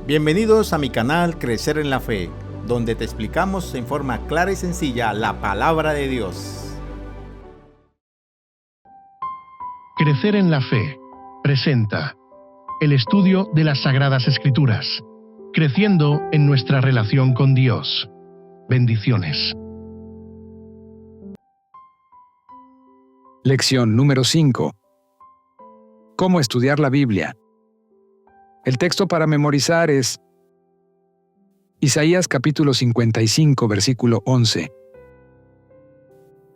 Bienvenidos a mi canal Crecer en la Fe, donde te explicamos en forma clara y sencilla la palabra de Dios. Crecer en la Fe presenta el estudio de las Sagradas Escrituras, creciendo en nuestra relación con Dios. Bendiciones. Lección número 5. ¿Cómo estudiar la Biblia? El texto para memorizar es Isaías capítulo 55, versículo 11.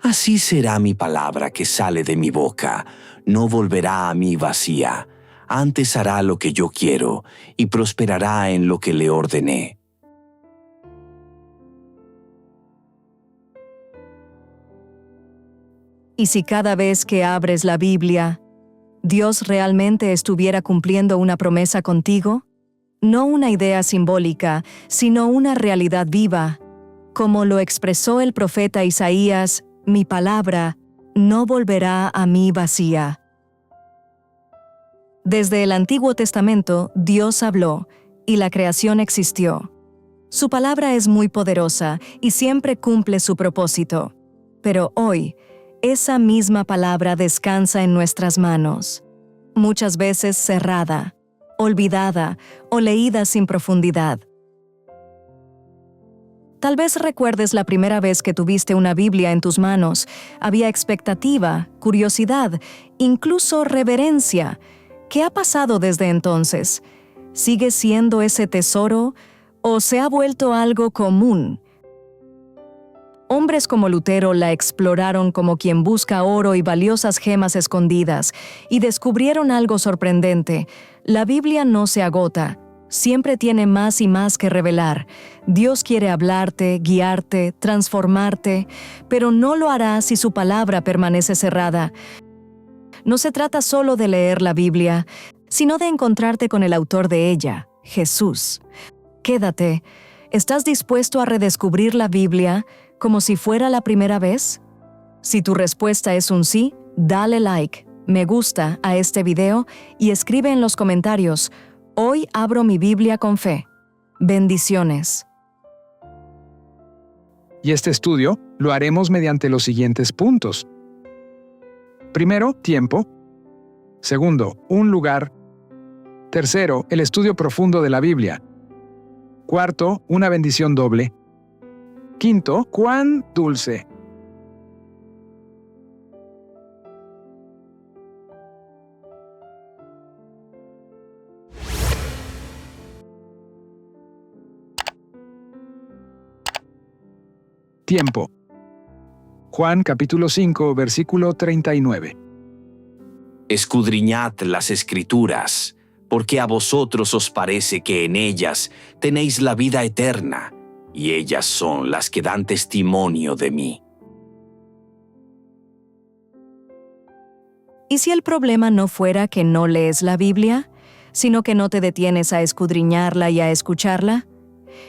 Así será mi palabra que sale de mi boca, no volverá a mí vacía, antes hará lo que yo quiero y prosperará en lo que le ordené. ¿Y si cada vez que abres la Biblia, Dios realmente estuviera cumpliendo una promesa contigo? No una idea simbólica, sino una realidad viva. Como lo expresó el profeta Isaías, mi palabra no volverá a mí vacía. Desde el Antiguo Testamento, Dios habló, y la creación existió. Su palabra es muy poderosa y siempre cumple su propósito. Pero hoy, esa misma palabra descansa en nuestras manos, muchas veces cerrada, olvidada o leída sin profundidad. Tal vez recuerdes la primera vez que tuviste una Biblia en tus manos. Había expectativa, curiosidad, incluso reverencia. ¿Qué ha pasado desde entonces? ¿Sigue siendo ese tesoro o se ha vuelto algo común? Hombres como Lutero la exploraron como quien busca oro y valiosas gemas escondidas, y descubrieron algo sorprendente. La Biblia no se agota, siempre tiene más y más que revelar. Dios quiere hablarte, guiarte, transformarte, pero no lo hará si su palabra permanece cerrada. No se trata solo de leer la Biblia, sino de encontrarte con el autor de ella, Jesús. Quédate. ¿Estás dispuesto a redescubrir la Biblia como si fuera la primera vez? Si tu respuesta es un sí, dale like, me gusta a este video y escribe en los comentarios: hoy abro mi Biblia con fe. Bendiciones. Y este estudio lo haremos mediante los siguientes puntos. Primero, tiempo. Segundo, un lugar. Tercero, el estudio profundo de la Biblia. Cuarto, una bendición doble. Quinto, cuán dulce. Tiempo. Juan capítulo 5, versículo 39. Escudriñad las Escrituras, porque a vosotros os parece que en ellas tenéis la vida eterna, y ellas son las que dan testimonio de mí. ¿Y si el problema no fuera que no lees la Biblia, sino que no te detienes a escudriñarla y a escucharla?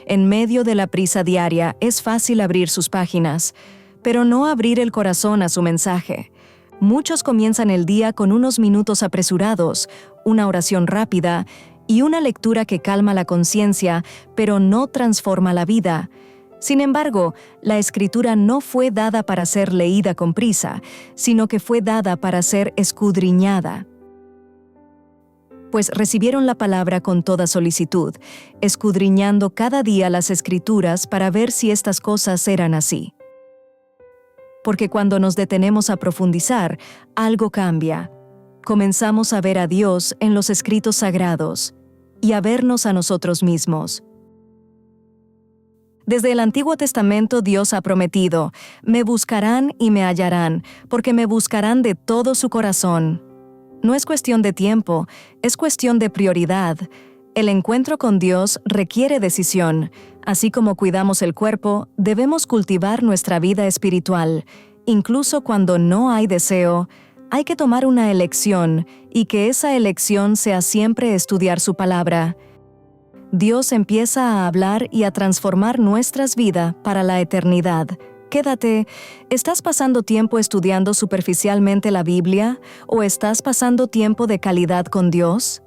En medio de la prisa diaria es fácil abrir sus páginas, pero no abrir el corazón a su mensaje. Muchos comienzan el día con unos minutos apresurados, una oración rápida y una lectura que calma la conciencia, pero no transforma la vida. Sin embargo, la Escritura no fue dada para ser leída con prisa, sino que fue dada para ser escudriñada. Pues recibieron la palabra con toda solicitud, escudriñando cada día las Escrituras para ver si estas cosas eran así. Porque cuando nos detenemos a profundizar, algo cambia. Comenzamos a ver a Dios en los escritos sagrados y a vernos a nosotros mismos. Desde el Antiguo Testamento Dios ha prometido: me buscarán y me hallarán, porque me buscarán de todo su corazón. No es cuestión de tiempo, es cuestión de prioridad. El encuentro con Dios requiere decisión. Así como cuidamos el cuerpo, debemos cultivar nuestra vida espiritual. Incluso cuando no hay deseo, hay que tomar una elección, y que esa elección sea siempre estudiar su palabra. Dios empieza a hablar y a transformar nuestras vidas para la eternidad. Quédate. ¿Estás pasando tiempo estudiando superficialmente la Biblia o estás pasando tiempo de calidad con Dios?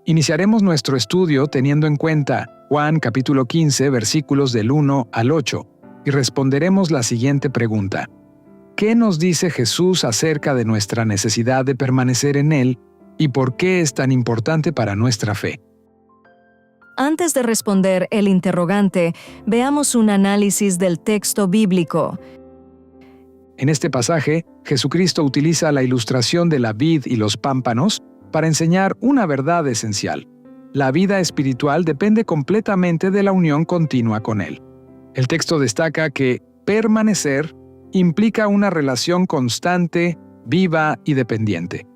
Iniciaremos nuestro estudio teniendo en cuenta Juan capítulo 15, versículos del 1 al 8, y responderemos la siguiente pregunta. ¿Qué nos dice Jesús acerca de nuestra necesidad de permanecer en Él y por qué es tan importante para nuestra fe? Antes de responder el interrogante, veamos un análisis del texto bíblico. En este pasaje, Jesucristo utiliza la ilustración de la vid y los pámpanos para enseñar una verdad esencial. La vida espiritual depende completamente de la unión continua con Él. El texto destaca que permanecer implica una relación constante, viva y dependiente.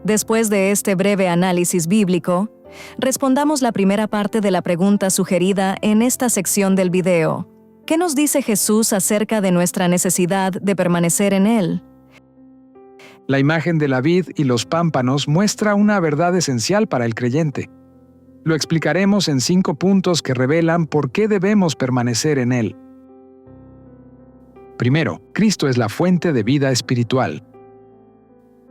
Después de este breve análisis bíblico, respondamos la primera parte de la pregunta sugerida en esta sección del video. ¿Qué nos dice Jesús acerca de nuestra necesidad de permanecer en Él? La imagen de la vid y los pámpanos muestra una verdad esencial para el creyente. Lo explicaremos en 5 puntos que revelan por qué debemos permanecer en Él. Primero, Cristo es la fuente de vida espiritual.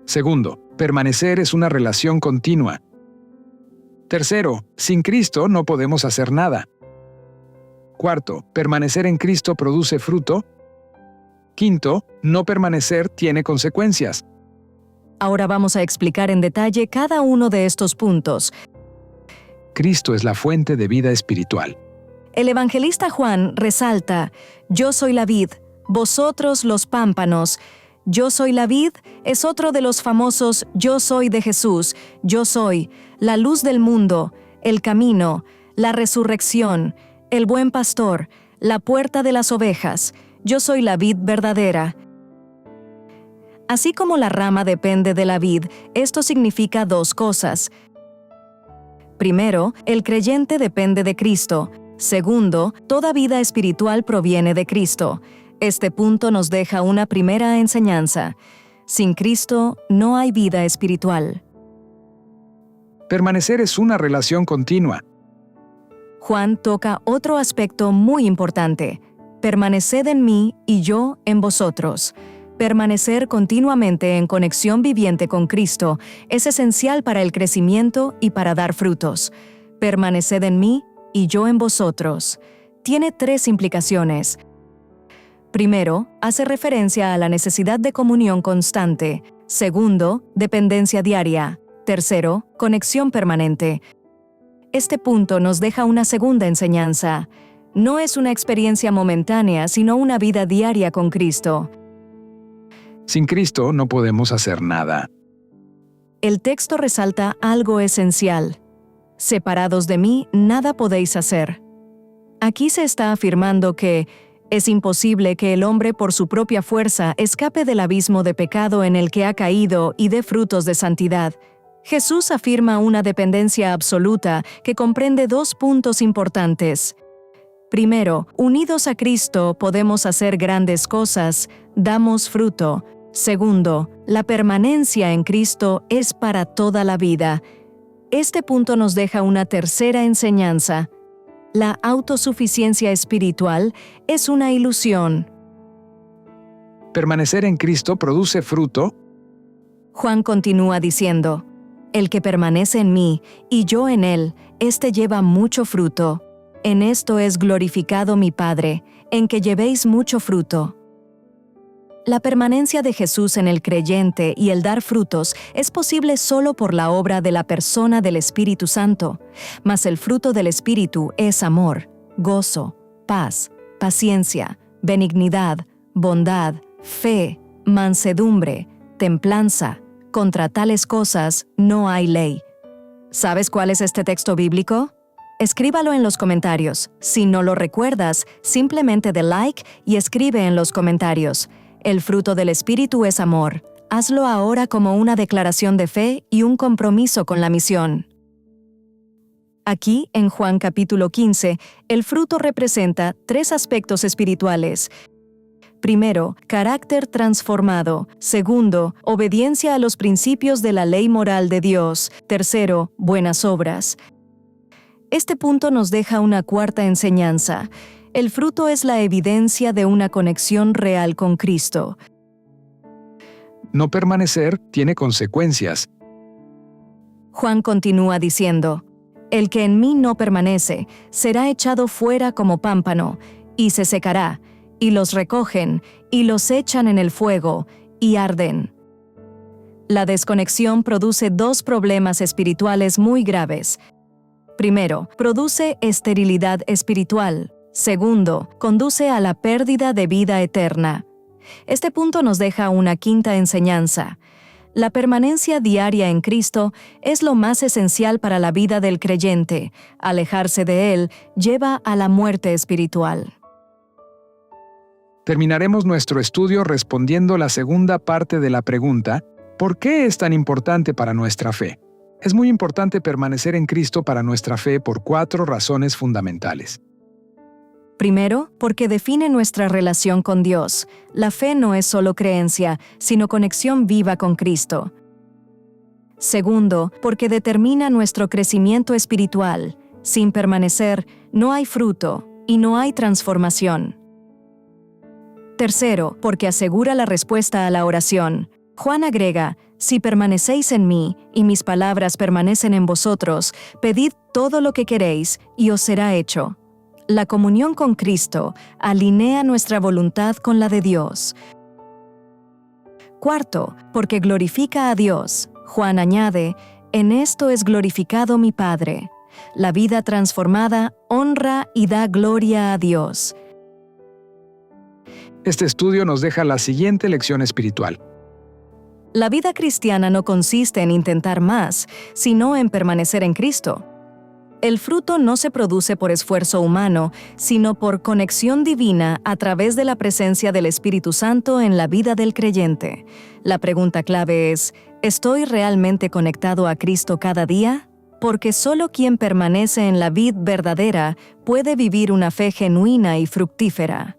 Segundo, permanecer es una relación continua. Tercero, sin Cristo no podemos hacer nada. Cuarto, permanecer en Cristo produce fruto. Quinto, no permanecer tiene consecuencias. Ahora vamos a explicar en detalle cada uno de estos puntos. Cristo es la fuente de vida espiritual. El evangelista Juan resalta: «Yo soy la vid, vosotros los pámpanos». Yo soy la vid es otro de los famosos yo soy de Jesús. Yo soy la luz del mundo, el camino, la resurrección, el buen pastor, la puerta de las ovejas. Yo soy la vid verdadera. Así como la rama depende de la vid, esto significa 2 cosas. Primero, el creyente depende de Cristo. Segundo, toda vida espiritual proviene de Cristo. Este punto nos deja una primera enseñanza. Sin Cristo no hay vida espiritual. Permanecer es una relación continua. Juan toca otro aspecto muy importante. Permaneced en mí y yo en vosotros. Permanecer continuamente en conexión viviente con Cristo es esencial para el crecimiento y para dar frutos. Permaneced en mí y yo en vosotros. Tiene 3 implicaciones. Primero, hace referencia a la necesidad de comunión constante. Segundo, dependencia diaria. Tercero, conexión permanente. Este punto nos deja una segunda enseñanza. No es una experiencia momentánea, sino una vida diaria con Cristo. Sin Cristo no podemos hacer nada. El texto resalta algo esencial. Separados de mí, nada podéis hacer. Aquí se está afirmando que es imposible que el hombre por su propia fuerza escape del abismo de pecado en el que ha caído y dé frutos de santidad. Jesús afirma una dependencia absoluta que comprende 2 puntos importantes. Primero, unidos a Cristo podemos hacer grandes cosas, damos fruto. Segundo, la permanencia en Cristo es para toda la vida. Este punto nos deja una tercera enseñanza. La autosuficiencia espiritual es una ilusión. Permanecer en Cristo produce fruto. Juan continúa diciendo: «El que permanece en mí y yo en él, éste lleva mucho fruto. En esto es glorificado mi Padre, en que llevéis mucho fruto». La permanencia de Jesús en el creyente y el dar frutos es posible solo por la obra de la persona del Espíritu Santo, mas el fruto del Espíritu es amor, gozo, paz, paciencia, benignidad, bondad, fe, mansedumbre, templanza. Contra tales cosas no hay ley. ¿Sabes cuál es este texto bíblico? Escríbalo en los comentarios. Si no lo recuerdas, simplemente dé like y escribe en los comentarios. El fruto del Espíritu es amor. Hazlo ahora como una declaración de fe y un compromiso con la misión. Aquí, en Juan capítulo 15, el fruto representa 3 aspectos espirituales. Primero, carácter transformado. Segundo, obediencia a los principios de la ley moral de Dios. Tercero, buenas obras. Este punto nos deja una cuarta enseñanza. El fruto es la evidencia de una conexión real con Cristo. No permanecer tiene consecuencias. Juan continúa diciendo, «El que en mí no permanece, será echado fuera como pámpano, y se secará, y los recogen, y los echan en el fuego, y arden». La desconexión produce dos problemas espirituales muy graves. Primero, produce esterilidad espiritual. Segundo, conduce a la pérdida de vida eterna. Este punto nos deja una quinta enseñanza. La permanencia diaria en Cristo es lo más esencial para la vida del creyente. Alejarse de Él lleva a la muerte espiritual. Terminaremos nuestro estudio respondiendo la segunda parte de la pregunta, ¿por qué es tan importante para nuestra fe? Es muy importante permanecer en Cristo para nuestra fe por 4 razones fundamentales. Primero, porque define nuestra relación con Dios. La fe no es solo creencia, sino conexión viva con Cristo. Segundo, porque determina nuestro crecimiento espiritual. Sin permanecer, no hay fruto y no hay transformación. Tercero, porque asegura la respuesta a la oración. Juan agrega, «Si permanecéis en mí, y mis palabras permanecen en vosotros, pedid todo lo que queréis, y os será hecho». La comunión con Cristo alinea nuestra voluntad con la de Dios. Cuarto, porque glorifica a Dios. Juan añade, «En esto es glorificado mi Padre». La vida transformada honra y da gloria a Dios. Este estudio nos deja la siguiente lección espiritual. La vida cristiana no consiste en intentar más, sino en permanecer en Cristo. El fruto no se produce por esfuerzo humano, sino por conexión divina a través de la presencia del Espíritu Santo en la vida del creyente. La pregunta clave es, ¿estoy realmente conectado a Cristo cada día? Porque solo quien permanece en la vid verdadera puede vivir una fe genuina y fructífera.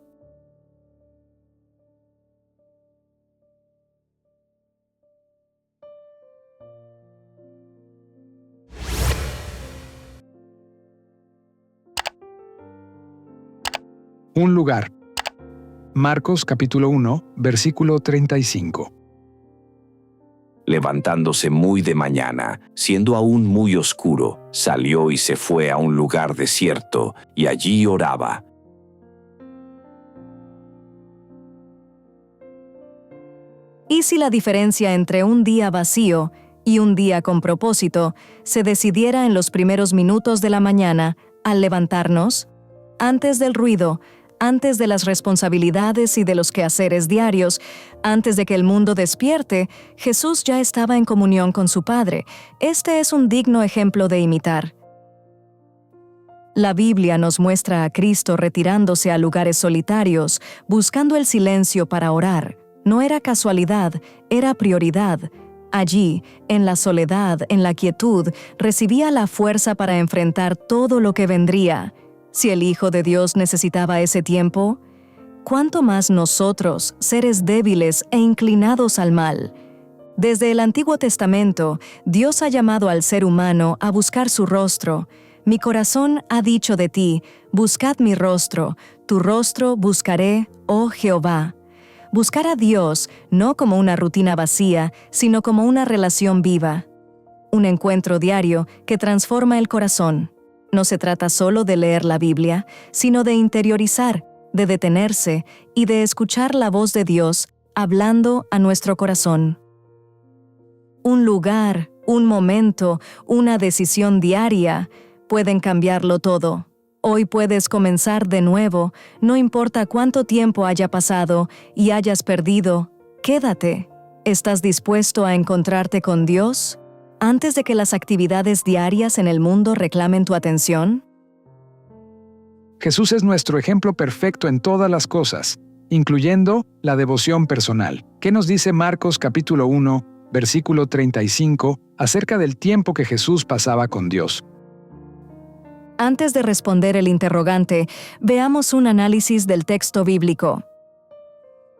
Un lugar. Marcos capítulo 1, versículo 35. Levantándose muy de mañana, siendo aún muy oscuro, salió y se fue a un lugar desierto, y allí oraba. ¿Y si la diferencia entre un día vacío y un día con propósito se decidiera en los primeros minutos de la mañana, al levantarnos? Antes del ruido, antes de las responsabilidades y de los quehaceres diarios, antes de que el mundo despierte, Jesús ya estaba en comunión con su Padre. Este es un digno ejemplo de imitar. La Biblia nos muestra a Cristo retirándose a lugares solitarios, buscando el silencio para orar. No era casualidad, era prioridad. Allí, en la soledad, en la quietud, recibía la fuerza para enfrentar todo lo que vendría. Si el Hijo de Dios necesitaba ese tiempo, ¿cuánto más nosotros, seres débiles e inclinados al mal? Desde el Antiguo Testamento, Dios ha llamado al ser humano a buscar su rostro. Mi corazón ha dicho de ti, buscad mi rostro, tu rostro buscaré, oh Jehová. Buscar a Dios no como una rutina vacía, sino como una relación viva. Un encuentro diario que transforma el corazón. No se trata solo de leer la Biblia, sino de interiorizar, de detenerse y de escuchar la voz de Dios hablando a nuestro corazón. Un lugar, un momento, una decisión diaria pueden cambiarlo todo. Hoy puedes comenzar de nuevo, no importa cuánto tiempo haya pasado y hayas perdido, quédate. ¿Estás dispuesto a encontrarte con Dios antes de que las actividades diarias en el mundo reclamen tu atención? Jesús es nuestro ejemplo perfecto en todas las cosas, incluyendo la devoción personal. ¿Qué nos dice Marcos capítulo 1, versículo 35, acerca del tiempo que Jesús pasaba con Dios? Antes de responder el interrogante, veamos un análisis del texto bíblico.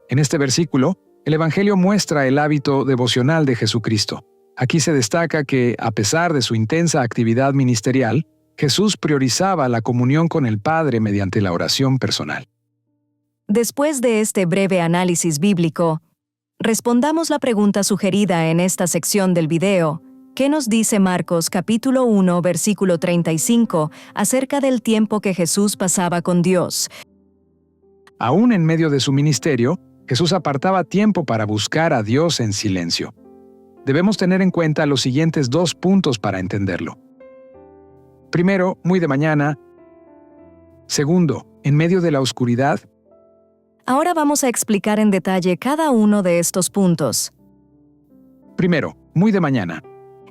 En este versículo, el Evangelio muestra el hábito devocional de Jesucristo. Aquí se destaca que, a pesar de su intensa actividad ministerial, Jesús priorizaba la comunión con el Padre mediante la oración personal. Después de este breve análisis bíblico, respondamos la pregunta sugerida en esta sección del video. ¿Qué nos dice Marcos capítulo 1, versículo 35 acerca del tiempo que Jesús pasaba con Dios? Aún en medio de su ministerio, Jesús apartaba tiempo para buscar a Dios en silencio. Debemos tener en cuenta los siguientes 2 puntos para entenderlo. Primero, muy de mañana. Segundo, en medio de la oscuridad. Ahora vamos a explicar en detalle cada uno de estos puntos. Primero, muy de mañana.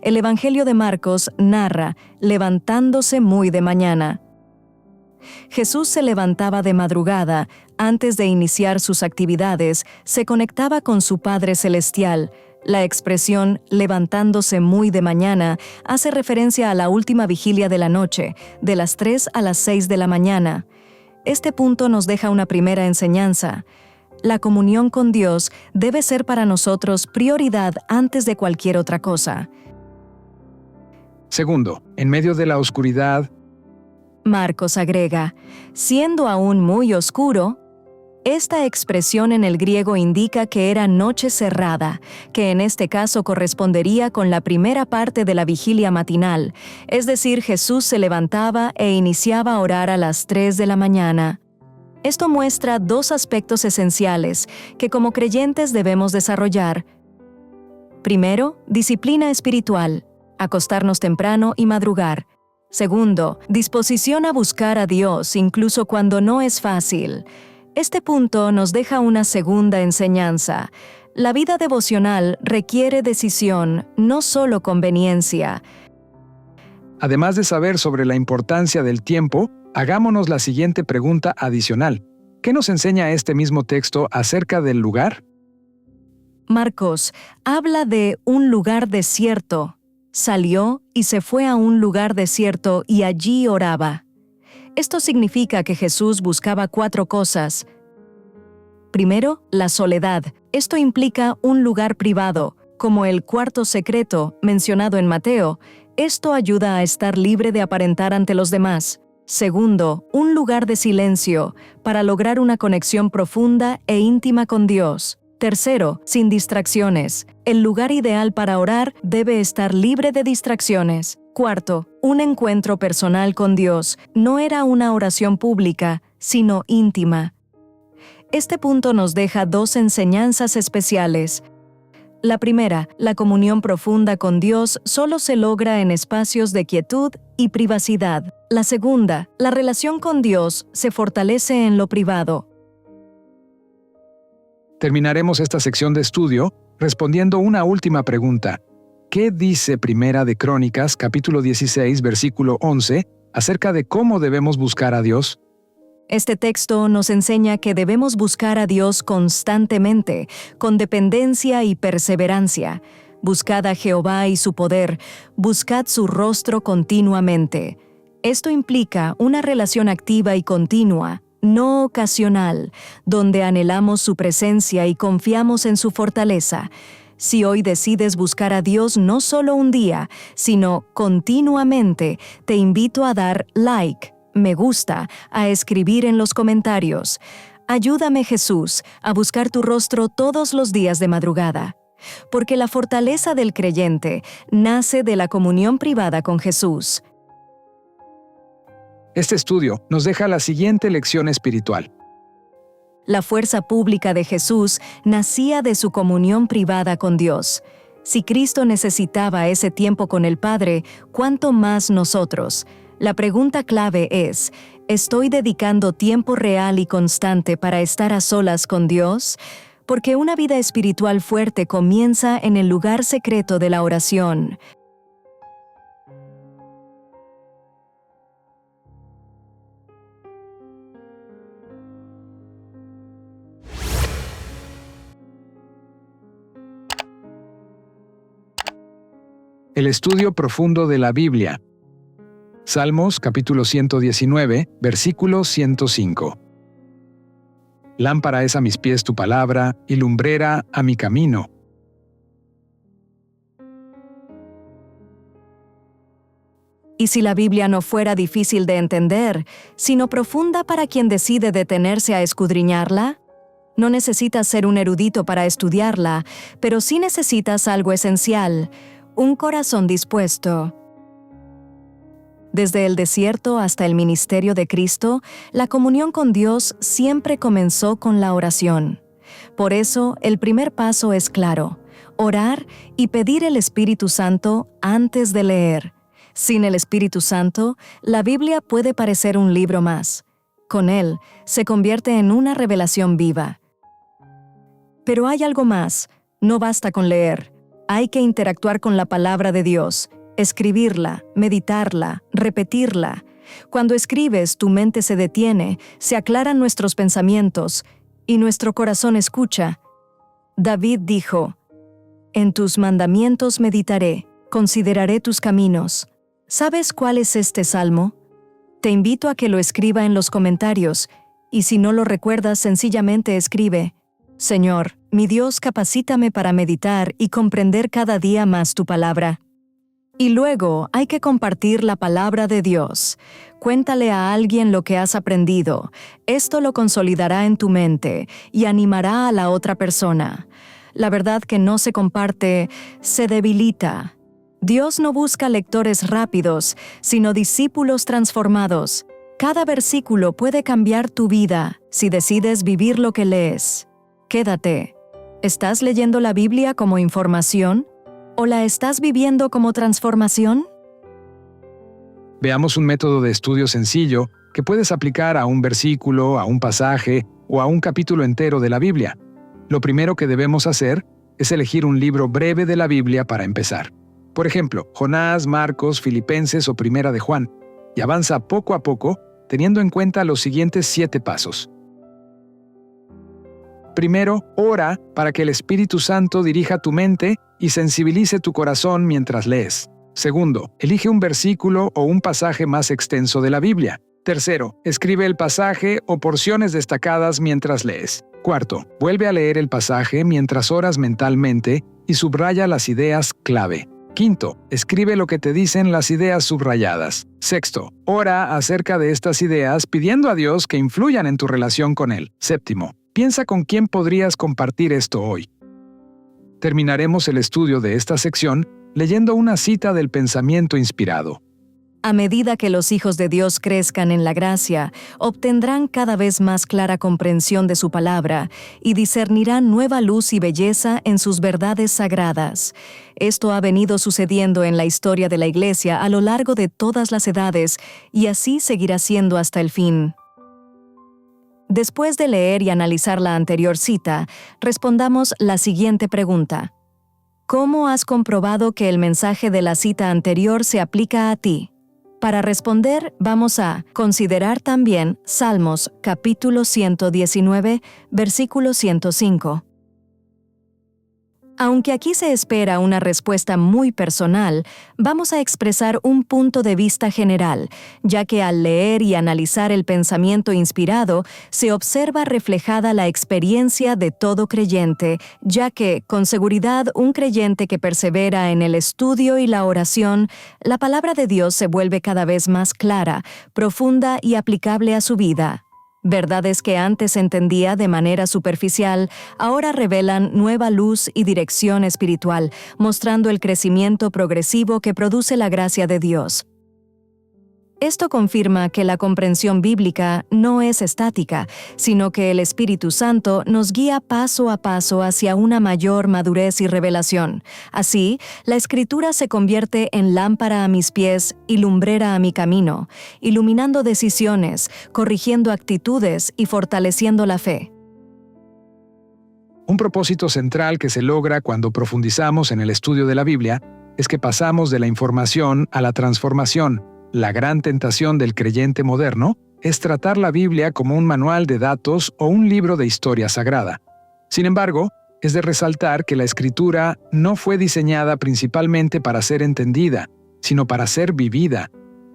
El Evangelio de Marcos narra levantándose muy de mañana. Jesús se levantaba de madrugada, antes de iniciar sus actividades, se conectaba con su Padre Celestial. La expresión levantándose muy de mañana hace referencia a la última vigilia de la noche, de las 3 a las 6 de la mañana. Este punto nos deja una primera enseñanza. La comunión con Dios debe ser para nosotros prioridad antes de cualquier otra cosa. Segundo, en medio de la oscuridad. Marcos agrega, siendo aún muy oscuro. Esta expresión en el griego indica que era noche cerrada, que en este caso correspondería con la primera parte de la vigilia matinal, es decir, Jesús se levantaba e iniciaba a orar a las 3 de la mañana. Esto muestra 2 aspectos esenciales que como creyentes debemos desarrollar. Primero, disciplina espiritual, acostarnos temprano y madrugar. Segundo, disposición a buscar a Dios incluso cuando no es fácil. Este punto nos deja una segunda enseñanza. La vida devocional requiere decisión, no solo conveniencia. Además de saber sobre la importancia del tiempo, hagámonos la siguiente pregunta adicional. ¿Qué nos enseña este mismo texto acerca del lugar? Marcos habla de un lugar desierto. Salió y se fue a un lugar desierto y allí oraba. Esto significa que Jesús buscaba 4 cosas. Primero, la soledad. Esto implica un lugar privado, como el cuarto secreto mencionado en Mateo. Esto ayuda a estar libre de aparentar ante los demás. Segundo, un lugar de silencio, para lograr una conexión profunda e íntima con Dios. Tercero, sin distracciones. El lugar ideal para orar debe estar libre de distracciones. Cuarto, un encuentro personal con Dios. No era una oración pública, sino íntima. Este punto nos deja 2 enseñanzas especiales. La primera, la comunión profunda con Dios solo se logra en espacios de quietud y privacidad. La segunda, la relación con Dios se fortalece en lo privado. Terminaremos esta sección de estudio respondiendo una última pregunta. ¿Qué dice Primera de Crónicas, capítulo 16, versículo 11, acerca de cómo debemos buscar a Dios? Este texto nos enseña que debemos buscar a Dios constantemente, con dependencia y perseverancia. Buscad a Jehová y su poder, buscad su rostro continuamente. Esto implica una relación activa y continua, no ocasional, donde anhelamos su presencia y confiamos en su fortaleza. Si hoy decides buscar a Dios no solo un día, sino continuamente, te invito a dar like, me gusta, a escribir en los comentarios. Ayúdame, Jesús, a buscar tu rostro todos los días de madrugada. Porque la fortaleza del creyente nace de la comunión privada con Jesús. Este estudio nos deja la siguiente lección espiritual. La fuerza pública de Jesús nacía de su comunión privada con Dios. Si Cristo necesitaba ese tiempo con el Padre, ¿cuánto más nosotros? La pregunta clave es, ¿estoy dedicando tiempo real y constante para estar a solas con Dios? Porque una vida espiritual fuerte comienza en el lugar secreto de la oración. El estudio profundo de la Biblia. Salmos capítulo 119, versículo 105. Lámpara es a mis pies tu palabra y lumbrera a mi camino. Y si la Biblia no fuera difícil de entender, sino profunda para quien decide detenerse a escudriñarla, no necesitas ser un erudito para estudiarla, pero sí necesitas algo esencial, Un corazón dispuesto. Desde el desierto hasta el ministerio de Cristo, la comunión con Dios siempre comenzó con la oración. Por eso, el primer paso es claro: orar y pedir el Espíritu Santo antes de leer. Sin el Espíritu Santo, la Biblia puede parecer un libro más. Con él, se convierte en una revelación viva. Pero hay algo más. No basta con leer. Hay que interactuar con la palabra de Dios, escribirla, meditarla, repetirla. Cuando escribes, tu mente se detiene, se aclaran nuestros pensamientos y nuestro corazón escucha. David dijo: «En tus mandamientos meditaré, consideraré tus caminos». ¿Sabes cuál es este salmo? Te invito a que lo escriba en los comentarios, y si no lo recuerdas, sencillamente escribe: «Señor, mi Dios, capacítame para meditar y comprender cada día más tu palabra». Y luego hay que compartir la palabra de Dios. Cuéntale a alguien lo que has aprendido. Esto lo consolidará en tu mente y animará a la otra persona. La verdad que no se comparte, se debilita. Dios no busca lectores rápidos, sino discípulos transformados. Cada versículo puede cambiar tu vida si decides vivir lo que lees. Quédate. ¿Estás leyendo la Biblia como información o la estás viviendo como transformación? Veamos un método de estudio sencillo que puedes aplicar a un versículo, a un pasaje o a un capítulo entero de la Biblia. Lo primero que debemos hacer es elegir un libro breve de la Biblia para empezar. Por ejemplo, Jonás, Marcos, Filipenses o Primera de Juan, y avanza poco a poco, teniendo en cuenta los siguientes 7 pasos. Primero, ora para que el Espíritu Santo dirija tu mente y sensibilice tu corazón mientras lees. Segundo, elige un versículo o un pasaje más extenso de la Biblia. Tercero, escribe el pasaje o porciones destacadas mientras lees. Cuarto, vuelve a leer el pasaje mientras oras mentalmente y subraya las ideas clave. Quinto, escribe lo que te dicen las ideas subrayadas. Sexto, ora acerca de estas ideas pidiendo a Dios que influyan en tu relación con Él. Séptimo, piensa con quién podrías compartir esto hoy. Terminaremos el estudio de esta sección leyendo una cita del pensamiento inspirado. A medida que los hijos de Dios crezcan en la gracia, obtendrán cada vez más clara comprensión de su palabra y discernirán nueva luz y belleza en sus verdades sagradas. Esto ha venido sucediendo en la historia de la Iglesia a lo largo de todas las edades y así seguirá siendo hasta el fin. Después de leer y analizar la anterior cita, respondamos la siguiente pregunta: ¿cómo has comprobado que el mensaje de la cita anterior se aplica a ti? Para responder, vamos a considerar también Salmos capítulo 119, versículo 105. Aunque aquí se espera una respuesta muy personal, vamos a expresar un punto de vista general, ya que al leer y analizar el pensamiento inspirado, se observa reflejada la experiencia de todo creyente, ya que, con seguridad, un creyente que persevera en el estudio y la oración, la palabra de Dios se vuelve cada vez más clara, profunda y aplicable a su vida. Verdades que antes entendía de manera superficial, ahora revelan nueva luz y dirección espiritual, mostrando el crecimiento progresivo que produce la gracia de Dios. Esto confirma que la comprensión bíblica no es estática, sino que el Espíritu Santo nos guía paso a paso hacia una mayor madurez y revelación. Así, la Escritura se convierte en lámpara a mis pies y lumbrera a mi camino, iluminando decisiones, corrigiendo actitudes y fortaleciendo la fe. Un propósito central que se logra cuando profundizamos en el estudio de la Biblia es que pasamos de la información a la transformación. La gran tentación del creyente moderno es tratar la Biblia como un manual de datos o un libro de historia sagrada. Sin embargo, es de resaltar que la Escritura no fue diseñada principalmente para ser entendida, sino para ser vivida.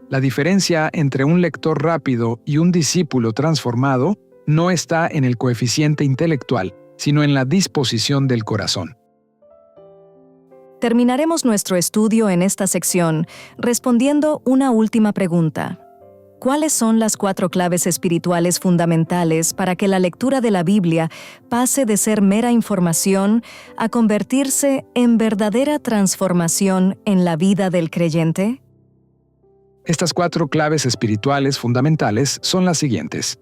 La diferencia entre un lector rápido y un discípulo transformado no está en el coeficiente intelectual, sino en la disposición del corazón. Terminaremos nuestro estudio en esta sección respondiendo una última pregunta. ¿Cuáles son las 4 claves espirituales fundamentales para que la lectura de la Biblia pase de ser mera información a convertirse en verdadera transformación en la vida del creyente? Estas 4 claves espirituales fundamentales son las siguientes.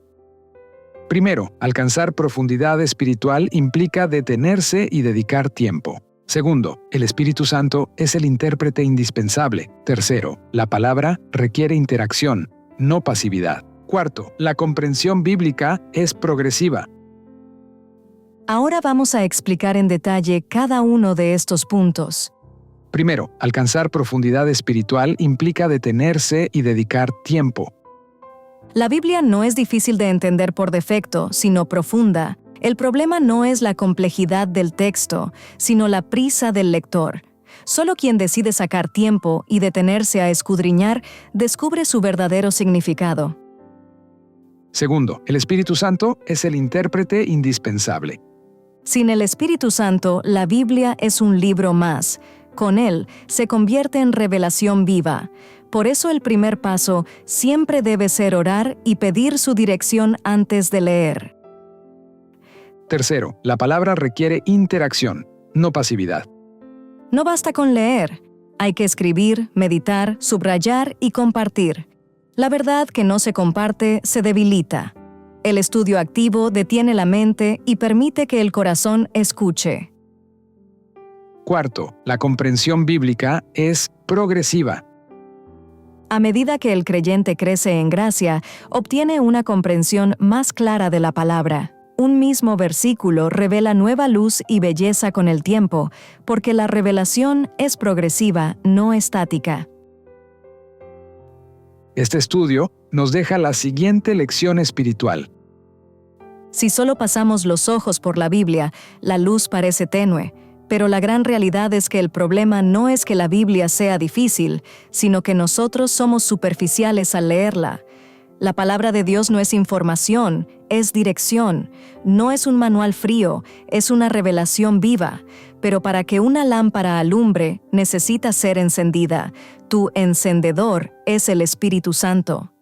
Primero, alcanzar profundidad espiritual implica detenerse y dedicar tiempo. Segundo, el Espíritu Santo es el intérprete indispensable. Tercero, la palabra requiere interacción, no pasividad. Cuarto, la comprensión bíblica es progresiva. Ahora vamos a explicar en detalle cada uno de estos puntos. Primero, alcanzar profundidad espiritual implica detenerse y dedicar tiempo. La Biblia no es difícil de entender por defecto, sino profunda. El problema no es la complejidad del texto, sino la prisa del lector. Solo quien decide sacar tiempo y detenerse a escudriñar descubre su verdadero significado. Segundo, el Espíritu Santo es el intérprete indispensable. Sin el Espíritu Santo, la Biblia es un libro más. Con él, se convierte en revelación viva. Por eso el primer paso siempre debe ser orar y pedir su dirección antes de leer. Tercero, la palabra requiere interacción, no pasividad. No basta con leer. Hay que escribir, meditar, subrayar y compartir. La verdad que no se comparte se debilita. El estudio activo detiene la mente y permite que el corazón escuche. Cuarto, la comprensión bíblica es progresiva. A medida que el creyente crece en gracia, obtiene una comprensión más clara de la palabra. Un mismo versículo revela nueva luz y belleza con el tiempo, porque la revelación es progresiva, no estática. Este estudio nos deja la siguiente lección espiritual. Si solo pasamos los ojos por la Biblia, la luz parece tenue, pero la gran realidad es que el problema no es que la Biblia sea difícil, sino que nosotros somos superficiales al leerla. La palabra de Dios no es información, es dirección. No es un manual frío, es una revelación viva. Pero para que una lámpara alumbre, necesita ser encendida. Tu encendedor es el Espíritu Santo.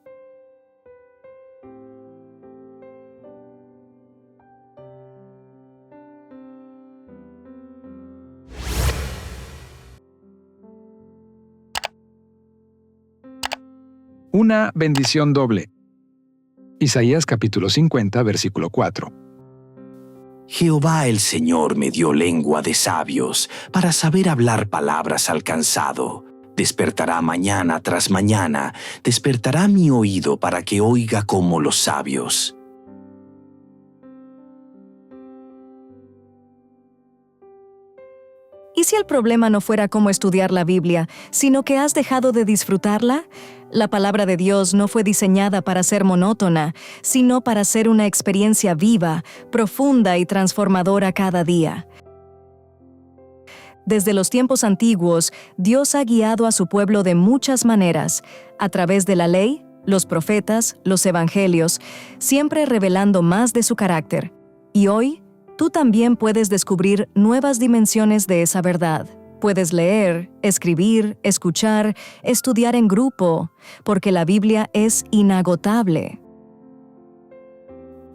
Una bendición doble. Isaías capítulo 50, versículo 4. Jehová el Señor me dio lengua de sabios para saber hablar palabras al cansado. Despertará mañana tras mañana, despertará mi oído para que oiga como los sabios. ¿Y si el problema no fuera cómo estudiar la Biblia, sino que has dejado de disfrutarla? La palabra de Dios no fue diseñada para ser monótona, sino para ser una experiencia viva, profunda y transformadora cada día. Desde los tiempos antiguos, Dios ha guiado a su pueblo de muchas maneras, a través de la ley, los profetas, los evangelios, siempre revelando más de su carácter. Y hoy, tú también puedes descubrir nuevas dimensiones de esa verdad. Puedes leer, escribir, escuchar, estudiar en grupo, porque la Biblia es inagotable.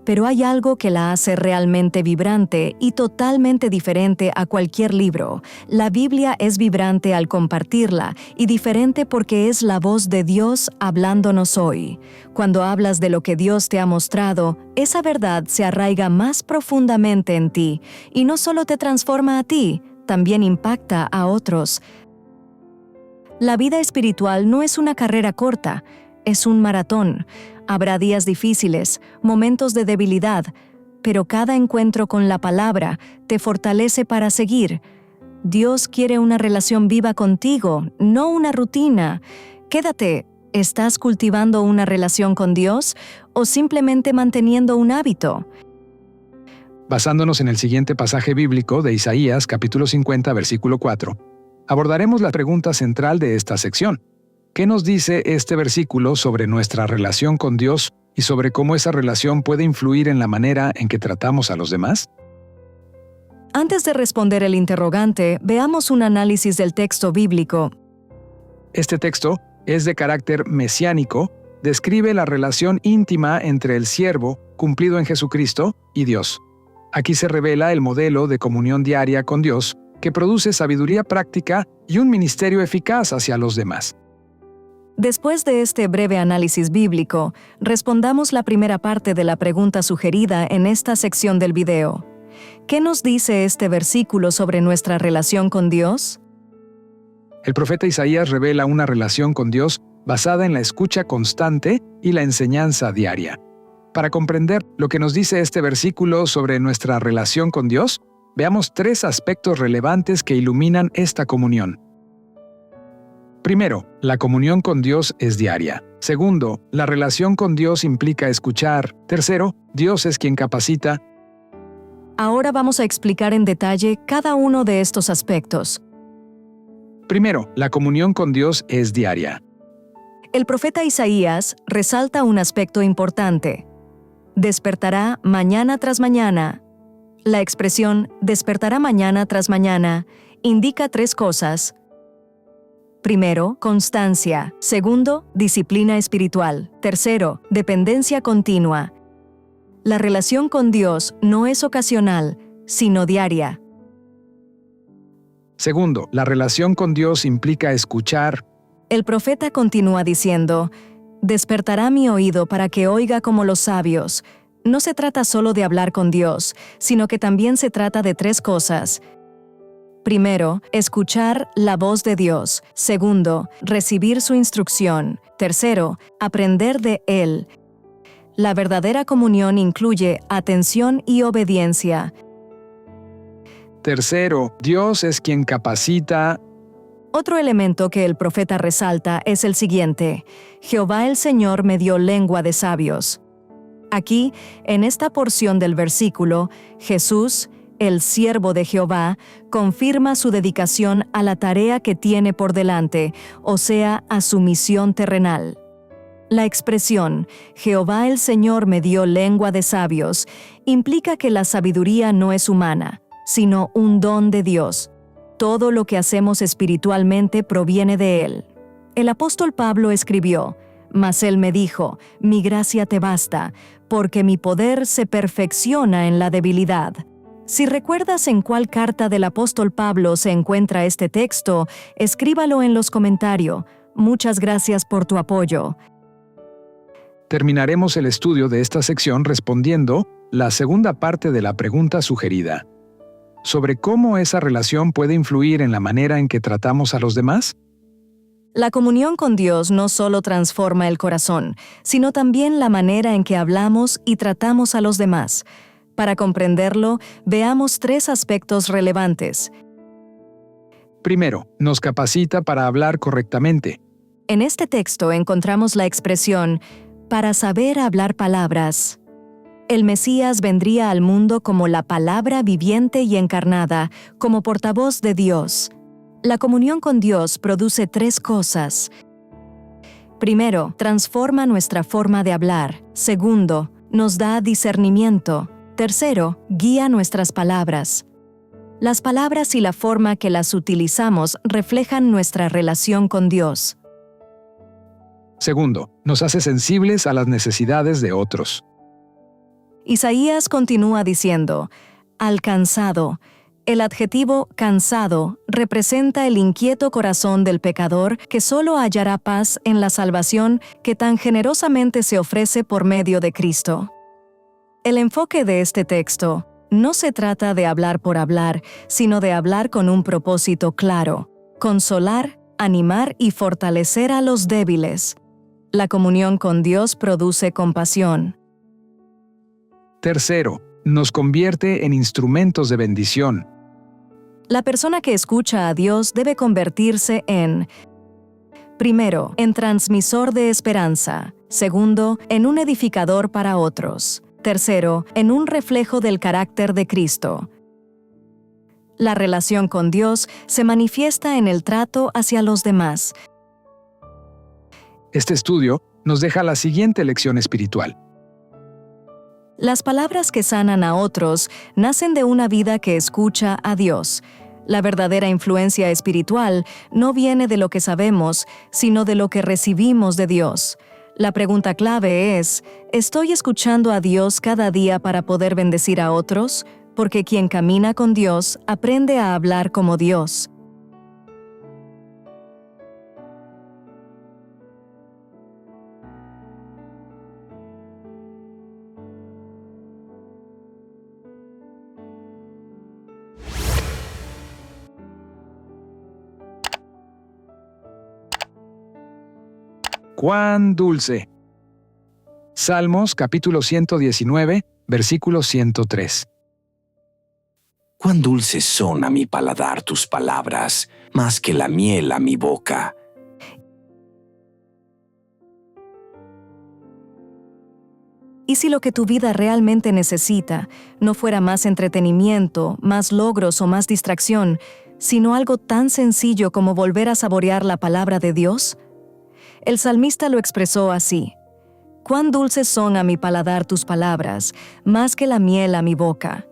Pero hay algo que la hace realmente vibrante y totalmente diferente a cualquier libro. La Biblia es vibrante al compartirla y diferente porque es la voz de Dios hablándonos hoy. Cuando hablas de lo que Dios te ha mostrado, esa verdad se arraiga más profundamente en ti y no solo te transforma a ti, también impacta a otros. La vida espiritual no es una carrera corta, es un maratón. Habrá días difíciles, momentos de debilidad, pero cada encuentro con la palabra te fortalece para seguir. Dios quiere una relación viva contigo, no una rutina. Quédate, ¿estás cultivando una relación con Dios o simplemente manteniendo un hábito? Basándonos en el siguiente pasaje bíblico de Isaías, capítulo 50, versículo 4, abordaremos la pregunta central de esta sección. ¿Qué nos dice este versículo sobre nuestra relación con Dios y sobre cómo esa relación puede influir en la manera en que tratamos a los demás? Antes de responder el interrogante, veamos un análisis del texto bíblico. Este texto es de carácter mesiánico describe la relación íntima entre el siervo, cumplido en Jesucristo, y Dios. Aquí se revela el modelo de comunión diaria con Dios, que produce sabiduría práctica y un ministerio eficaz hacia los demás. Después de este breve análisis bíblico, respondamos la primera parte de la pregunta sugerida en esta sección del video. ¿Qué nos dice este versículo sobre nuestra relación con Dios? El profeta Isaías revela una relación con Dios basada en la escucha constante y la enseñanza diaria. Para comprender lo que nos dice este versículo sobre nuestra relación con Dios, veamos 3 aspectos relevantes que iluminan esta comunión. Primero, la comunión con Dios es diaria. Segundo, la relación con Dios implica escuchar. Tercero, Dios es quien capacita. Ahora vamos a explicar en detalle cada uno de estos aspectos. Primero, la comunión con Dios es diaria. El profeta Isaías resalta un aspecto importante. Despertará mañana tras mañana. La expresión despertará mañana tras mañana indica 3 cosas. Primero, constancia. Segundo, disciplina espiritual. Tercero, dependencia continua. La relación con Dios no es ocasional, sino diaria. Segundo, la relación con Dios implica escuchar. El profeta continúa diciendo, despertará mi oído para que oiga como los sabios. No se trata solo de hablar con Dios, sino que también se trata de 3 cosas. Primero, escuchar la voz de Dios. Segundo, recibir su instrucción. Tercero, aprender de Él. La verdadera comunión incluye atención y obediencia. Tercero, Dios es quien capacita. Otro elemento que el profeta resalta es el siguiente: Jehová el Señor me dio lengua de sabios. Aquí, en esta porción del versículo, Jesús, el siervo de Jehová, confirma su dedicación a la tarea que tiene por delante, o sea, a su misión terrenal. La expresión, Jehová el Señor me dio lengua de sabios, implica que la sabiduría no es humana, sino un don de Dios. Todo lo que hacemos espiritualmente proviene de Él. El apóstol Pablo escribió, mas Él me dijo, mi gracia te basta, porque mi poder se perfecciona en la debilidad. Si recuerdas en cuál carta del apóstol Pablo se encuentra este texto, escríbalo en los comentarios. Muchas gracias por tu apoyo. Terminaremos el estudio de esta sección respondiendo la segunda parte de la pregunta sugerida, sobre cómo esa relación puede influir en la manera en que tratamos a los demás. La comunión con Dios no solo transforma el corazón, sino también la manera en que hablamos y tratamos a los demás. Para comprenderlo, veamos 3 aspectos relevantes. Primero, nos capacita para hablar correctamente. En este texto encontramos la expresión, para saber hablar palabras. El Mesías vendría al mundo como la palabra viviente y encarnada, como portavoz de Dios. La comunión con Dios produce 3 cosas. Primero, transforma nuestra forma de hablar. Segundo, nos da discernimiento. Tercero, guía nuestras palabras. Las palabras y la forma que las utilizamos reflejan nuestra relación con Dios. Segundo, nos hace sensibles a las necesidades de otros. Isaías continúa diciendo, alcanzado. El adjetivo cansado representa el inquieto corazón del pecador que solo hallará paz en la salvación que tan generosamente se ofrece por medio de Cristo. El enfoque de este texto no se trata de hablar por hablar, sino de hablar con un propósito claro: consolar, animar y fortalecer a los débiles. La comunión con Dios produce compasión. Tercero, nos convierte en instrumentos de bendición. La persona que escucha a Dios debe convertirse en, primero, en transmisor de esperanza. Segundo, en un edificador para otros. Tercero, en un reflejo del carácter de Cristo. La relación con Dios se manifiesta en el trato hacia los demás. Este estudio nos deja la siguiente lección espiritual. Las palabras que sanan a otros nacen de una vida que escucha a Dios. La verdadera influencia espiritual no viene de lo que sabemos, sino de lo que recibimos de Dios. La pregunta clave es, ¿estoy escuchando a Dios cada día para poder bendecir a otros? Porque quien camina con Dios aprende a hablar como Dios. ¡Cuán dulce! Salmos capítulo 119, versículo 103. Cuán dulces son a mi paladar tus palabras, más que la miel a mi boca. ¿Y si lo que tu vida realmente necesita no fuera más entretenimiento, más logros o más distracción, sino algo tan sencillo como volver a saborear la palabra de Dios? El salmista lo expresó así: «Cuán dulces son a mi paladar tus palabras, más que la miel a mi boca».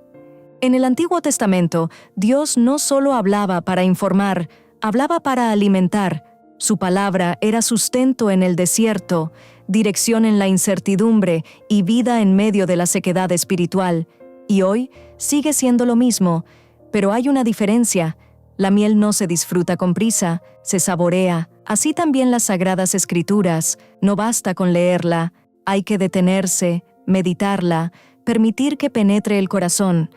En el Antiguo Testamento, Dios no solo hablaba para informar, hablaba para alimentar. Su palabra era sustento en el desierto, dirección en la incertidumbre y vida en medio de la sequedad espiritual. Y hoy sigue siendo lo mismo, pero hay una diferencia. La miel no se disfruta con prisa, se saborea. Así también las Sagradas Escrituras. No basta con leerla, hay que detenerse, meditarla, permitir que penetre el corazón.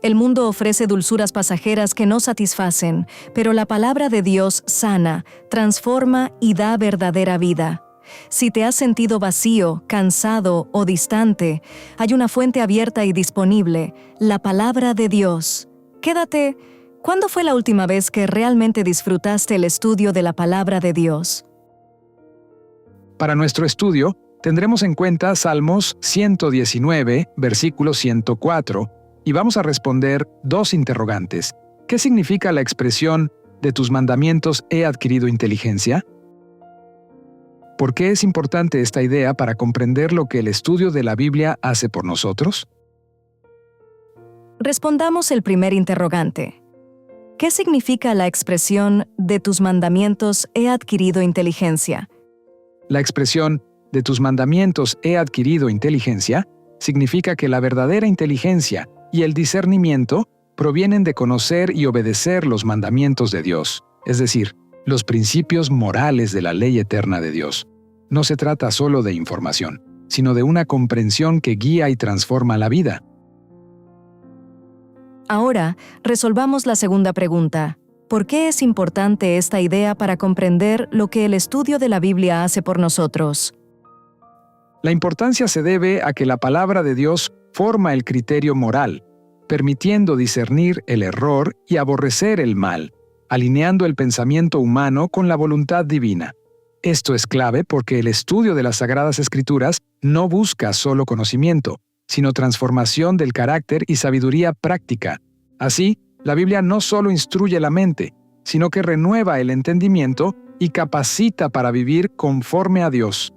El mundo ofrece dulzuras pasajeras que no satisfacen, pero la palabra de Dios sana, transforma y da verdadera vida. Si te has sentido vacío, cansado o distante, hay una fuente abierta y disponible, la palabra de Dios. Quédate. ¿Cuándo fue la última vez que realmente disfrutaste el estudio de la palabra de Dios? Para nuestro estudio, tendremos en cuenta Salmos 119, versículo 104, y vamos a responder dos interrogantes. ¿Qué significa la expresión «de tus mandamientos he adquirido inteligencia»? ¿Por qué es importante esta idea para comprender lo que el estudio de la Biblia hace por nosotros? Respondamos el primer interrogante. ¿Qué significa la expresión «de tus mandamientos he adquirido inteligencia»? La expresión «de tus mandamientos he adquirido inteligencia» significa que la verdadera inteligencia y el discernimiento provienen de conocer y obedecer los mandamientos de Dios, es decir, los principios morales de la ley eterna de Dios. No se trata solo de información, sino de una comprensión que guía y transforma la vida. Ahora, resolvamos la segunda pregunta. ¿Por qué es importante esta idea para comprender lo que el estudio de la Biblia hace por nosotros? La importancia se debe a que la palabra de Dios forma el criterio moral, permitiendo discernir el error y aborrecer el mal, alineando el pensamiento humano con la voluntad divina. Esto es clave porque el estudio de las Sagradas Escrituras no busca solo conocimiento, sino transformación del carácter y sabiduría práctica. Así, la Biblia no solo instruye la mente, sino que renueva el entendimiento y capacita para vivir conforme a Dios.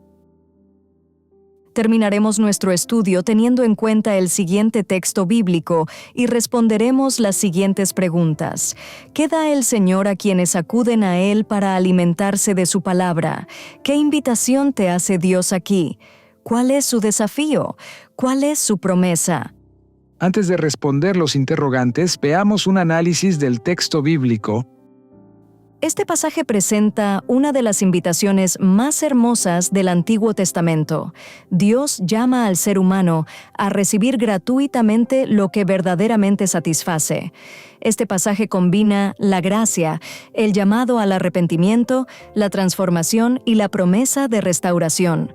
Terminaremos nuestro estudio teniendo en cuenta el siguiente texto bíblico y responderemos las siguientes preguntas. ¿Qué da el Señor a quienes acuden a Él para alimentarse de su palabra? ¿Qué invitación te hace Dios aquí? ¿Cuál es su desafío? ¿Cuál es su promesa? Antes de responder los interrogantes, veamos un análisis del texto bíblico. Este pasaje presenta una de las invitaciones más hermosas del Antiguo Testamento. Dios llama al ser humano a recibir gratuitamente lo que verdaderamente satisface. Este pasaje combina la gracia, el llamado al arrepentimiento, la transformación y la promesa de restauración.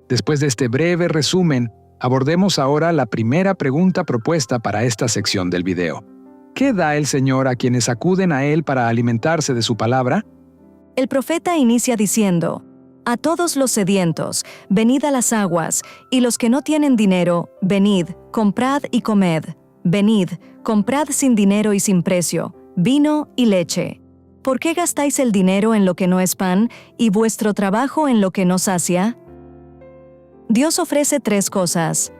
Después de este breve resumen, abordemos ahora la primera pregunta propuesta para esta sección del video. ¿Qué da el Señor a quienes acuden a Él para alimentarse de su palabra? El profeta inicia diciendo: «A todos los sedientos, venid a las aguas, y los que no tienen dinero, venid, comprad y comed. Venid, comprad sin dinero y sin precio, vino y leche. ¿Por qué gastáis el dinero en lo que no es pan, y vuestro trabajo en lo que no sacia?» Dios ofrece tres cosas.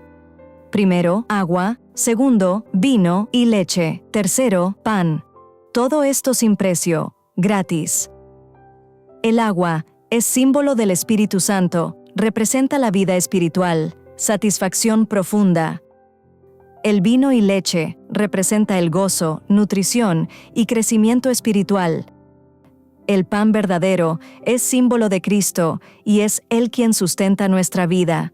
Primero, agua. Segundo, vino y leche. Tercero, pan. Todo esto sin precio, gratis. El agua, es símbolo del Espíritu Santo, representa la vida espiritual, satisfacción profunda. El vino y leche representa el gozo, nutrición y crecimiento espiritual. El pan verdadero es símbolo de Cristo y es Él quien sustenta nuestra vida.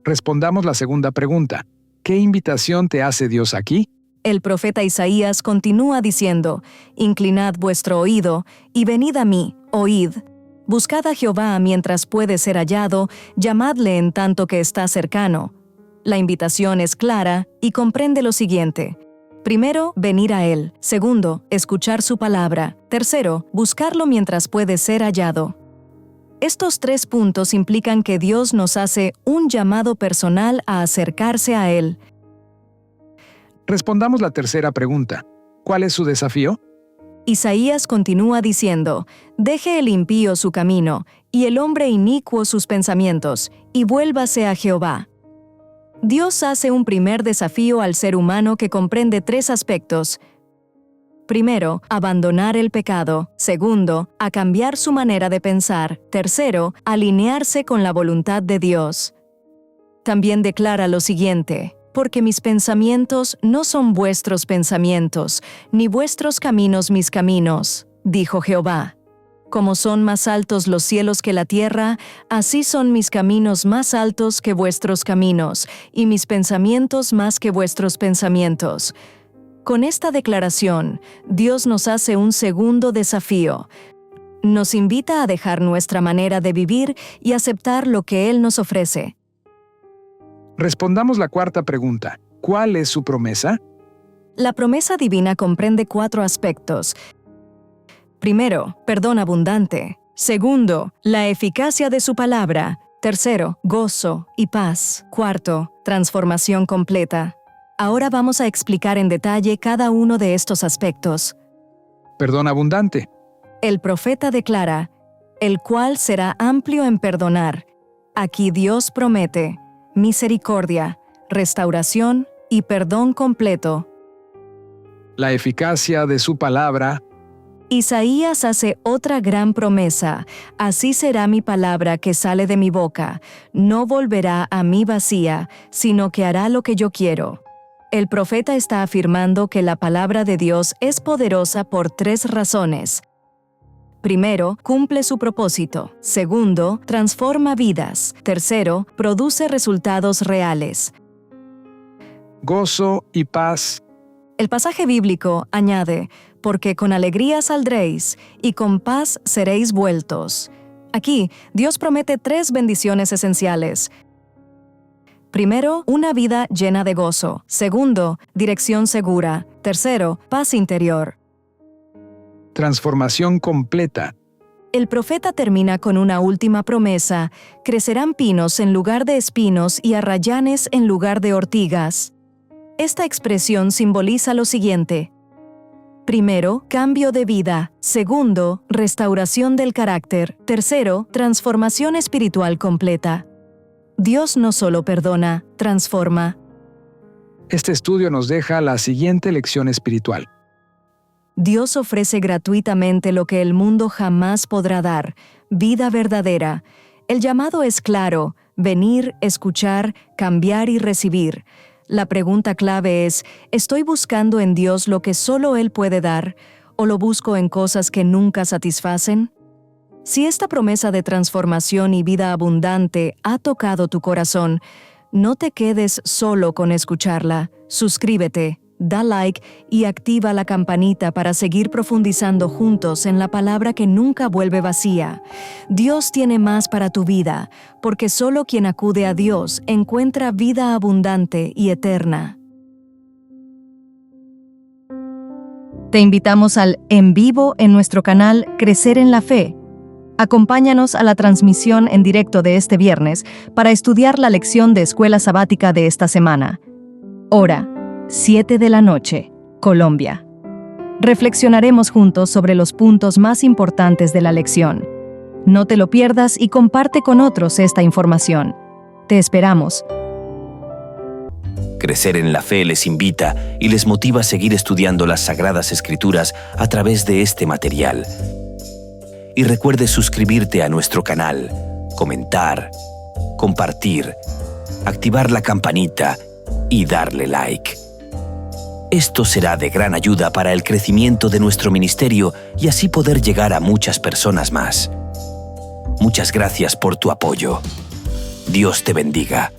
Respondamos la segunda pregunta. ¿Qué invitación te hace Dios aquí? El profeta Isaías continúa diciendo: «Inclinad vuestro oído y venid a mí, oíd. Buscad a Jehová mientras puede ser hallado, llamadle en tanto que está cercano». La invitación es clara y comprende lo siguiente. Primero, venir a Él. Segundo, escuchar su palabra. Tercero, buscarlo mientras puede ser hallado. Estos 3 puntos implican que Dios nos hace un llamado personal a acercarse a Él. Respondamos la tercera pregunta. ¿Cuál es su desafío? Isaías continúa diciendo: «Deje el impío su camino, y el hombre inicuo sus pensamientos, y vuélvase a Jehová». Dios hace un primer desafío al ser humano que comprende 3 aspectos. Primero, abandonar el pecado. Segundo, a cambiar su manera de pensar. Tercero, alinearse con la voluntad de Dios. También declara lo siguiente: «Porque mis pensamientos no son vuestros pensamientos, ni vuestros caminos mis caminos, dijo Jehová. Como son más altos los cielos que la tierra, así son mis caminos más altos que vuestros caminos, y mis pensamientos más que vuestros pensamientos». Con esta declaración, Dios nos hace un segundo desafío. Nos invita a dejar nuestra manera de vivir y aceptar lo que Él nos ofrece. Respondamos la cuarta pregunta. ¿Cuál es su promesa? La promesa divina comprende 4 aspectos. Primero, perdón abundante. Segundo, la eficacia de su palabra. Tercero, gozo y paz. Cuarto, transformación completa. Ahora vamos a explicar en detalle cada uno de estos aspectos. Perdón abundante. El profeta declara: «el cual será amplio en perdonar». Aquí Dios promete misericordia, restauración y perdón completo. La eficacia de su palabra. Isaías hace otra gran promesa: «Así será mi palabra que sale de mi boca. No volverá a mí vacía, sino que hará lo que yo quiero». El profeta está afirmando que la palabra de Dios es poderosa por 3 razones. Primero, cumple su propósito. Segundo, transforma vidas. Tercero, produce resultados reales. Gozo y paz. El pasaje bíblico añade: «Porque con alegría saldréis, y con paz seréis vueltos». Aquí, Dios promete 3 bendiciones esenciales. Primero, una vida llena de gozo. Segundo, dirección segura. Tercero, paz interior. Transformación completa. El profeta termina con una última promesa: «Crecerán pinos en lugar de espinos y arrayanes en lugar de ortigas». Esta expresión simboliza lo siguiente. Primero, cambio de vida. Segundo, restauración del carácter. Tercero, transformación espiritual completa. Dios no solo perdona, transforma. Este estudio nos deja la siguiente lección espiritual. Dios ofrece gratuitamente lo que el mundo jamás podrá dar: vida verdadera. El llamado es claro: venir, escuchar, cambiar y recibir. La pregunta clave es: ¿estoy buscando en Dios lo que solo Él puede dar, o lo busco en cosas que nunca satisfacen? Si esta promesa de transformación y vida abundante ha tocado tu corazón, no te quedes solo con escucharla. Suscríbete, da like y activa la campanita para seguir profundizando juntos en la palabra que nunca vuelve vacía. Dios tiene más para tu vida, porque solo quien acude a Dios encuentra vida abundante y eterna. Te invitamos al en vivo en nuestro canal Crecer en la Fe. Acompáñanos a la transmisión en directo de este viernes para estudiar la lección de escuela sabática de esta semana. Hora, 7 de la noche, Colombia. Reflexionaremos juntos sobre los puntos más importantes de la lección. No te lo pierdas y comparte con otros esta información. Te esperamos. Crecer en la Fe les invita y les motiva a seguir estudiando las Sagradas Escrituras a través de este material. y recuerde suscribirte a nuestro canal, comentar, compartir, activar la campanita y darle like. Esto será de gran ayuda para el crecimiento de nuestro ministerio y así poder llegar a muchas personas más. Muchas gracias por tu apoyo. Dios te bendiga.